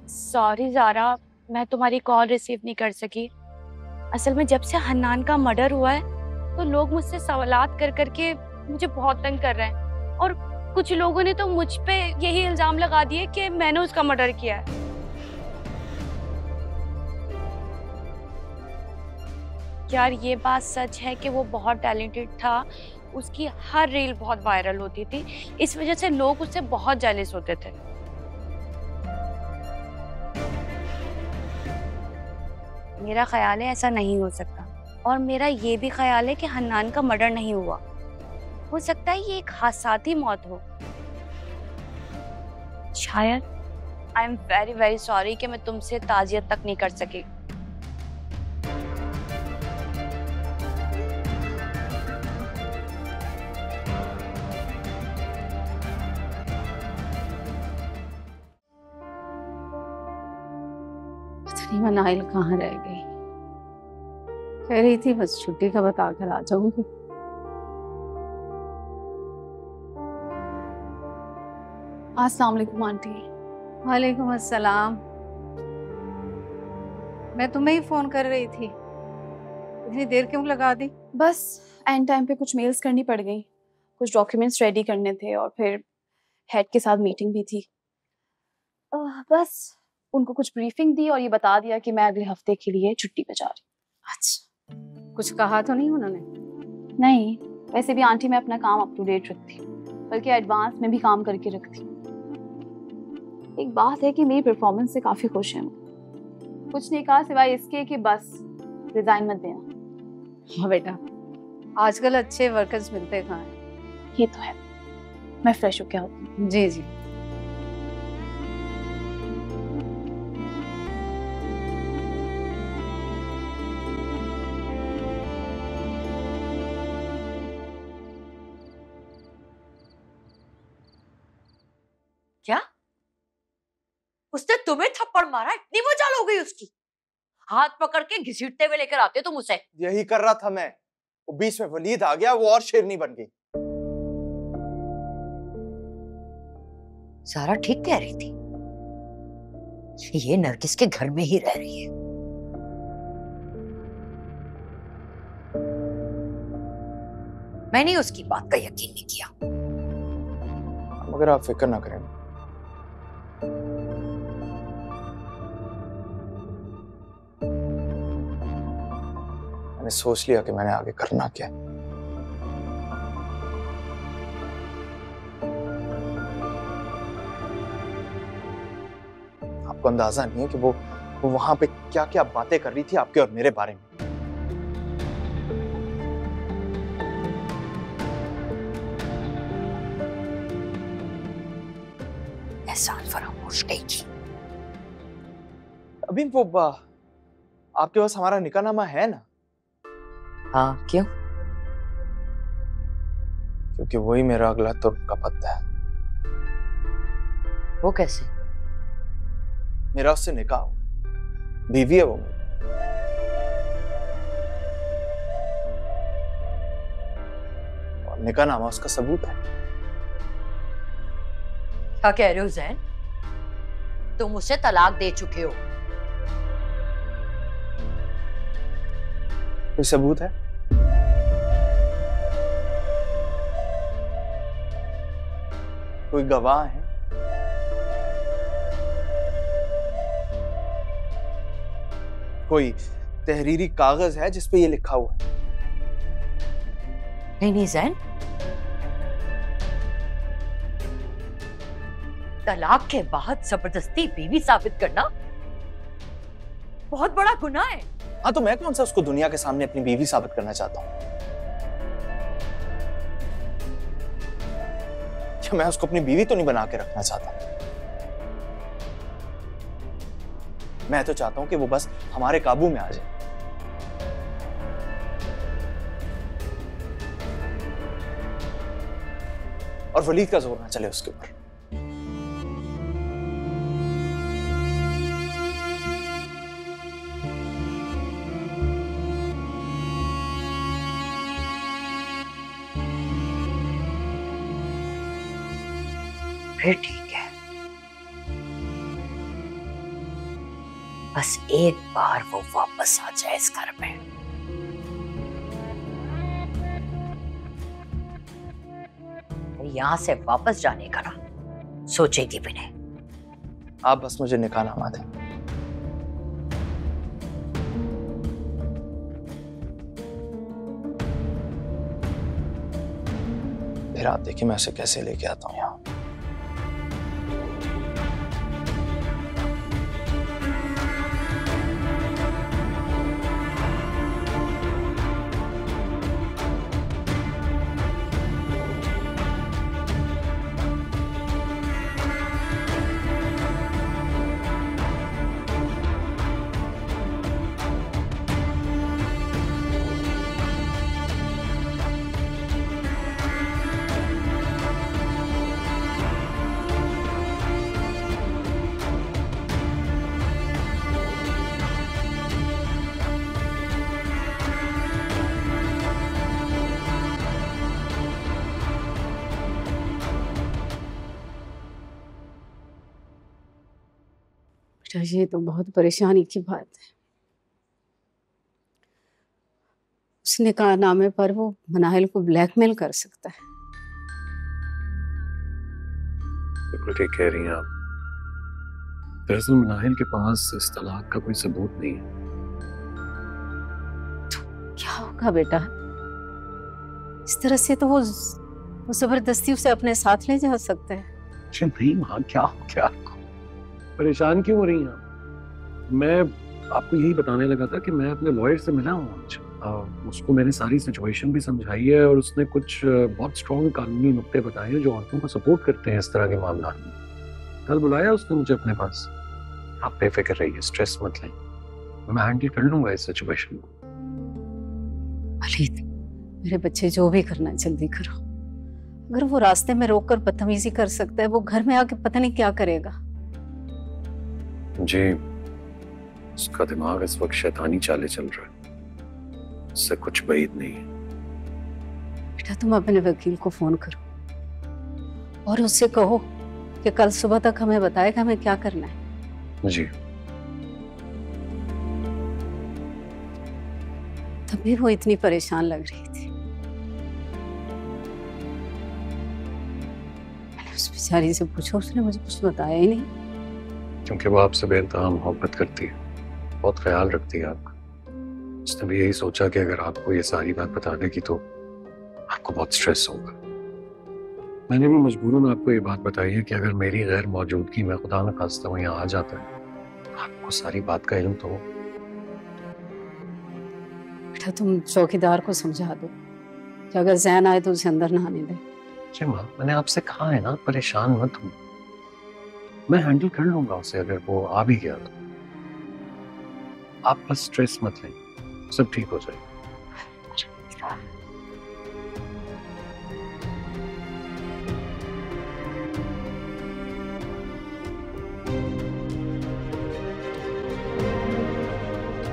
Sorry Zaara, मैं तुम्हारी call receive नहीं कर सकी। असल में जब से हन्नान का मर्डर हुआ है तो लोग मुझसे सवालात कर करके मुझे बहुत तंग कर रहे हैं, और कुछ लोगों ने तो मुझ पे यही इल्जाम लगा दिए कि मैंने उसका मर्डर किया है। यार ये बात सच है कि वो बहुत टैलेंटेड था। उसकी हर रील बहुत वायरल होती थी, इस वजह से लोग उससे बहुत जेलस होते थे। मेरा ख्याल है ऐसा नहीं हो सकता, और मेरा ये भी ख्याल है कि हन्नान का मर्डर नहीं हुआ। हो सकता है ये एक हादसाती मौत हो शायद। I am very very sorry कि मैं तुमसे ताजियत तक नहीं कर सकी। पता नहीं मनाइल कहाँ रह गई। कह रही थी बस छुट्टी का बता कर आ जाऊंगी। अस्सलाम वालेकुम आंटी। वालेकुम अस्सलाम। मैं तुम्हें ही फोन कर रही थी, इतनी देर क्यों लगा दी? बस एंड टाइम पे कुछ मेल्स करनी पड़ गई, कुछ डॉक्यूमेंट्स रेडी करने थे और फिर हेड के साथ मीटिंग भी थी। बस उनको कुछ ब्रीफिंग दी और ये बता दिया कि मैं अगले हफ्ते के लिए छुट्टी पे जा रही हूँ। अच्छा, कुछ कहा तो नहीं उन्होंने? नहीं, वैसे भी आंटी मैं अपना काम अप टू डेट रखती हूँ, बल्कि एडवांस में भी काम करके रखती हूँ। एक बात है कि मेरी परफॉर्मेंस से काफी खुश हैं। कुछ नहीं कहा सिवाय इसके कि बस रिजाइन मत देना। हाँ बेटा, आजकल अच्छे वर्कर्स मिलते कहाँ हैं। ये तो है। मैं फ्रेश होके आती हूँ। जी जी। क्या उसने तुम्हें थप्पड़ मारा? इतनी मजाल हो गई उसकी? हाथ पकड़ के घसीटते हुए लेकर आते तुम उसे। यही कर रहा था मैं, वो बीच में वलीद आ गया, वो और शेरनी बन गई। सारा ठीक कह रही थी, ये नरगिस के घर में ही रह रही है। मैंने उसकी बात का यकीन नहीं किया। मगर आप फिक्र ना करें, मैंने सोच लिया कि मैंने आगे करना क्या है। आपको अंदाजा नहीं है कि वो वहां पे क्या क्या बातें कर रही थी आपके और मेरे बारे में। एहसान फरामोश नहीं की। अभी वो आपके पास हमारा निकाहनामा है ना? हाँ, क्यों? क्योंकि वही मेरा अगला तुर्क का पत्ता है। वो कैसे? मेरा उससे निकाह हो, बीवी है वो मेरी। और निकाहनामा उसका सबूत है। क्या कह रहे हो जैन? तुम उसे तलाक दे चुके हो? कोई सबूत है? कोई गवाह है? कोई तहरीरी कागज है जिस पे ये लिखा हुआ है? नहीं जैन, तलाक के बाद जबरदस्ती बीवी साबित करना बहुत बड़ा गुनाह है। हाँ, तो मैं कौन सा उसको दुनिया के सामने अपनी बीवी साबित करना चाहता हूँ? क्या मैं उसको अपनी बीवी तो नहीं बना के रखना चाहता। मैं तो चाहता हूं कि वो बस हमारे काबू में आ जाए। और वलीद का जोर ना चले उसके ऊपर। फिर ठीक है, बस एक बार वो वापस आ जाए इस घर में। यहाँ से वापस जाने का ना सोचेगी भी नहीं। आप बस मुझे निकाह नामा दें। फिर आप देखिए मैं उसे कैसे लेके आता हूँ यहाँ। बेटा ये तो बहुत परेशानी की बात है। उसने कहा नामे पर वो मनाहिल को ब्लैकमेल कर सकता है। बिल्कुल ठीक कह रही हैं आप। दरअसल मनाहिल के पास इस तलाक का कोई सबूत नहीं है। क्या होगा बेटा? इस तरह से तो वो जबरदस्ती उसे अपने साथ ले जा सकता है। अच्छा नहीं माँ, क्या हो गया? परेशान क्यों हो रही हैं आप? मैं आपको यही बताने लगा था कि मैं अपने लॉयर से मिला हूँ आज। उसको मैंने सारी सिचुएशन भी समझाई है और उसने कुछ बहुत स्ट्रॉन्ग कानूनी नुक्ते बताए हैं जो औरतों को सपोर्ट करते हैं इस तरह के मामला में। कल बुलाया उसने मुझे अपने पास। आप बेफिक्र रहिए, स्ट्रेस मत लें, मैं हैंडल कर लूंगा इस सिचुएशन को। वलीद, मेरे बच्चे जो भी करना है जल्दी करो। अगर वो रास्ते में रोककर बदतमीजी कर सकता है, वो घर में आके पता नहीं क्या करेगा। जी, उसका दिमाग इस वक्त शैतानी चाले चल रहा है, उससे कुछ बैद नहीं है। बेटा तुम अपने वकील को फोन करो और उससे कहो कि कल सुबह तक हमें बताएगा हमें क्या करना है। जी। तभी वो इतनी परेशान लग रही थी। मैंने उस बेचारी से पूछा, उसने मुझे कुछ बताया ही नहीं। क्योंकि वो आपसे बेइंतहा मोहब्बत करती है, बहुत ख्याल रखती है आपका। उसने भी यही सोचा कि अगर आपको ये सारी बात बता देगी तो आपको बहुत स्ट्रेस होगा। मैंने भी मजबूरन आपको ये बात बताई है कि अगर मेरी गैर मौजूदगी में खुदा न खास्ता वो यहाँ आ जाता है तो आपको सारी बात का इल्म तो हो। बेटा तुम चौकीदार को समझा दो कि अगर जैन आए तो उसे अंदर ना आने दे। जी माँ, मैंने आपसे कहा है ना, परेशान मत हो, मैं हैंडल कर लूंगा उसे अगर वो आ भी गया तो। आप बस स्ट्रेस मत लें, सब ठीक हो जाएगा।